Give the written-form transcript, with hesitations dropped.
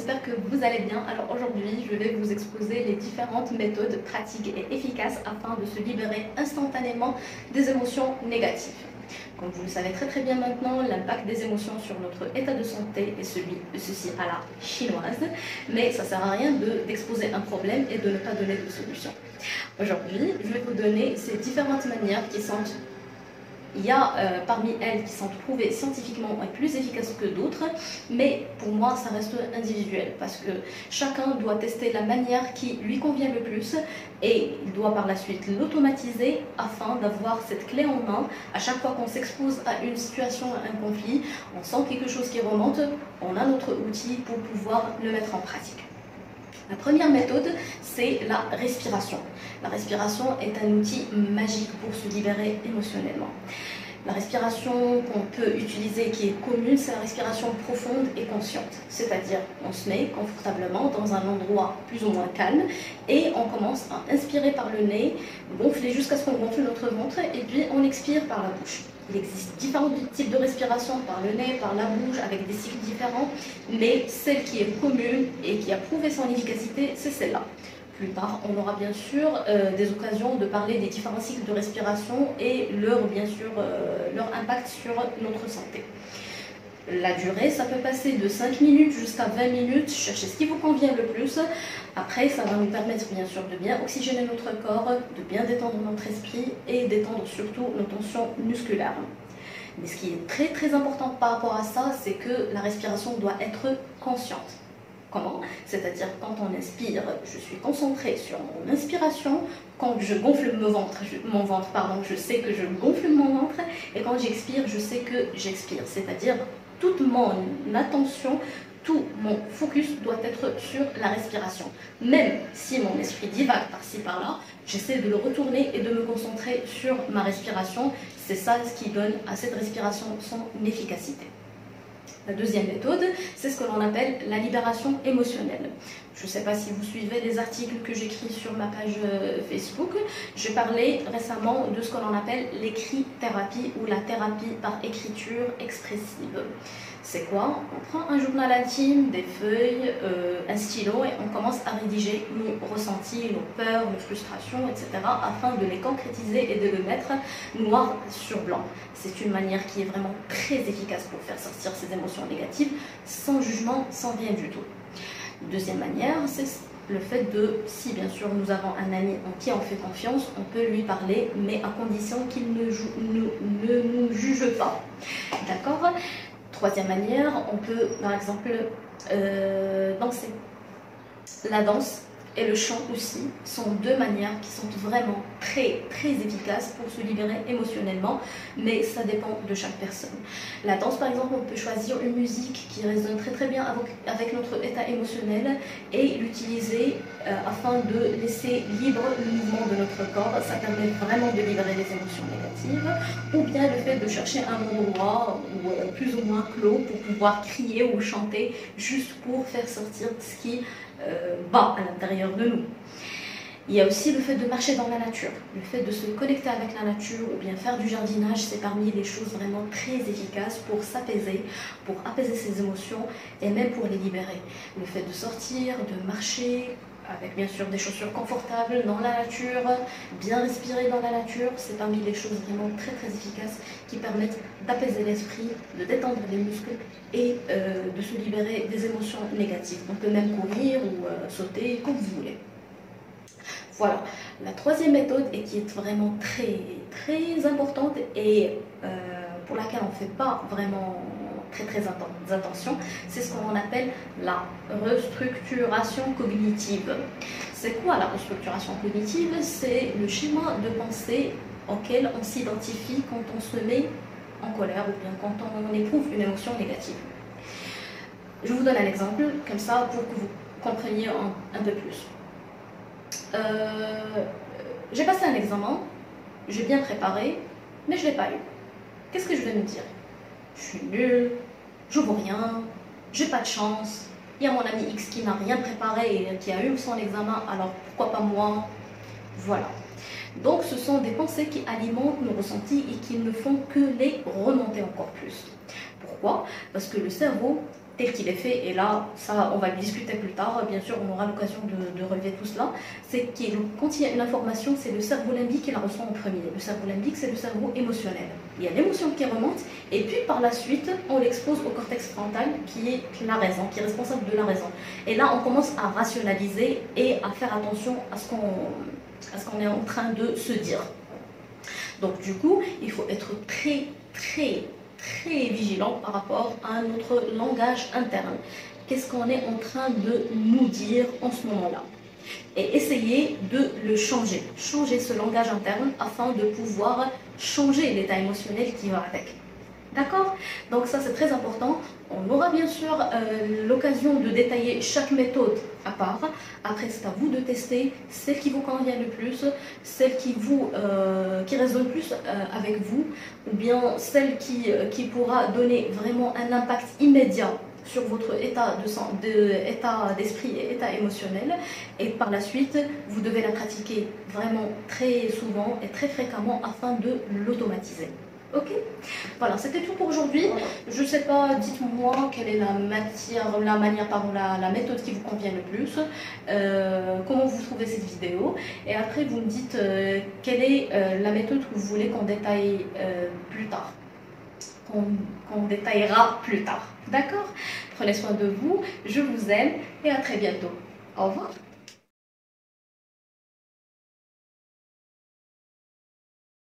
j'espère que vous allez bien. Alors aujourd'hui, je vais vous exposer les différentes méthodes pratiques et efficaces afin de se libérer instantanément des émotions négatives. Comme vous le savez très bien maintenant, l'impact des émotions sur notre état de santé est ceci à la chinoise, mais ça ne sert à rien d'exposer un problème et de ne pas donner de solution. Aujourd'hui, je vais vous donner ces différentes manières qui sont... Il y a parmi elles qui sont prouvées scientifiquement plus efficaces que d'autres, mais pour moi ça reste individuel parce que chacun doit tester la manière qui lui convient le plus et il doit par la suite l'automatiser afin d'avoir cette clé en main. À chaque fois qu'on s'expose à une situation, à un conflit, on sent quelque chose qui remonte, on a notre outil pour pouvoir le mettre en pratique. La première méthode, c'est la respiration. La respiration est un outil magique pour se libérer émotionnellement. La respiration qu'on peut utiliser, qui est commune, c'est la respiration profonde et consciente. C'est-à-dire, on se met confortablement dans un endroit plus ou moins calme et on commence à inspirer par le nez, gonfler jusqu'à ce qu'on gonfle notre ventre et puis on expire par la bouche. Il existe différents types de respiration par le nez, par la bouche, avec des cycles différents, mais celle qui est commune et qui a prouvé son efficacité, c'est celle-là. Plus tard, on aura bien sûr des occasions de parler des différents cycles de respiration et leur impact sur notre santé. La durée, ça peut passer de 5 minutes jusqu'à 20 minutes, cherchez ce qui vous convient le plus. Après, ça va nous permettre bien sûr de bien oxygéner notre corps, de bien détendre notre esprit et détendre surtout nos tensions musculaires. Mais ce qui est très important par rapport à ça, c'est que la respiration doit être consciente. Comment? C'est-à-dire quand on inspire, je suis concentrée sur mon inspiration, quand je gonfle mon ventre, je sais que je gonfle mon ventre, et quand j'expire, je sais que j'expire. C'est-à-dire toute mon attention, tout mon focus doit être sur la respiration. Même si mon esprit divague par-ci par-là, j'essaie de le retourner et de me concentrer sur ma respiration. C'est ça ce qui donne à cette respiration son efficacité. La deuxième méthode, c'est ce que l'on appelle la libération émotionnelle. Je ne sais pas si vous suivez les articles que j'écris sur ma page Facebook. J'ai parlé récemment de ce que l'on appelle l'écrit-thérapie ou la thérapie par écriture expressive. C'est quoi? On prend un journal intime, des feuilles, un stylo et on commence à rédiger nos ressentis, nos peurs, nos frustrations, etc. afin de les concrétiser et de le mettre noir sur blanc. C'est une manière qui est vraiment très efficace pour faire sortir ces émotions négatives sans jugement, sans rien du tout. Deuxième manière, c'est le fait de, si bien sûr nous avons un ami en qui on fait confiance, on peut lui parler, mais à condition qu'il ne nous juge pas. D'accord? Troisième manière, on peut par exemple danser. La danse et le chant aussi sont deux manières qui sont vraiment très efficaces pour se libérer émotionnellement, mais ça dépend de chaque personne. La danse par exemple, on peut choisir une musique qui résonne très bien avec notre état émotionnel et l'utiliser afin de laisser libre le mouvement de notre corps. Ça permet vraiment de libérer les émotions négatives, ou bien le fait de chercher un endroit plus ou moins clos pour pouvoir crier ou chanter juste pour faire sortir ce qui bat à l'intérieur de nous. Il y a aussi le fait de marcher dans la nature, le fait de se connecter avec la nature ou bien faire du jardinage, c'est parmi les choses vraiment très efficaces pour s'apaiser, pour apaiser ses émotions et même pour les libérer. Le fait de sortir, de marcher, avec bien sûr des chaussures confortables dans la nature, bien respirer dans la nature, c'est parmi les choses vraiment très efficaces qui permettent d'apaiser l'esprit, de détendre les muscles et de se libérer des émotions négatives. On peut même courir ou sauter comme vous voulez. Voilà, la troisième méthode et qui est vraiment très importante et pour laquelle on ne fait pas vraiment très attention, c'est ce qu'on appelle la restructuration cognitive. C'est quoi la restructuration cognitive? C'est le schéma de pensée auquel on s'identifie quand on se met en colère ou bien quand on éprouve une émotion négative. Je vous donne un exemple comme ça pour que vous compreniez un peu plus. J'ai passé un examen, j'ai bien préparé, mais je ne l'ai pas eu. Qu'est-ce que je vais me dire? Je suis nulle, je vaux rien, j'ai pas de chance, il y a mon ami X qui n'a rien préparé et qui a eu son examen, alors pourquoi pas moi? Voilà. Donc ce sont des pensées qui alimentent nos ressentis et qui ne font que les remonter encore plus. Pourquoi? Parce que le cerveau tel qu'il est fait, et là, ça, on va le discuter plus tard, bien sûr, on aura l'occasion de relever tout cela, c'est que quand il y a une information, c'est le cerveau limbique qui la reçoit en premier. Le cerveau limbique, c'est le cerveau émotionnel. Il y a l'émotion qui remonte, et puis par la suite, on l'expose au cortex frontal, qui est la raison, qui est responsable de la raison. Et là, on commence à rationaliser et à faire attention à ce qu'on est en train de se dire. Donc du coup, il faut être très vigilant par rapport à notre langage interne. Qu'est-ce qu'on est en train de nous dire en ce moment-là? Et essayer de le changer ce langage interne afin de pouvoir changer l'état émotionnel qui va avec. D'accord? Donc ça c'est très important. On aura bien sûr l'occasion de détailler chaque méthode à part. Après c'est à vous de tester celle qui vous convient le plus, celle qui résonne plus avec vous, ou bien celle qui pourra donner vraiment un impact immédiat sur votre état d'esprit et état émotionnel. Et par la suite, vous devez la pratiquer vraiment très souvent et très fréquemment afin de l'automatiser. Ok, voilà, c'était tout pour aujourd'hui. Je ne sais pas, dites-moi quelle est la méthode qui vous convient le plus, comment vous trouvez cette vidéo, et après vous me dites quelle est la méthode que vous voulez qu'on détaille plus tard, qu'on détaillera plus tard. D'accord? Prenez soin de vous, je vous aime et à très bientôt. Au revoir.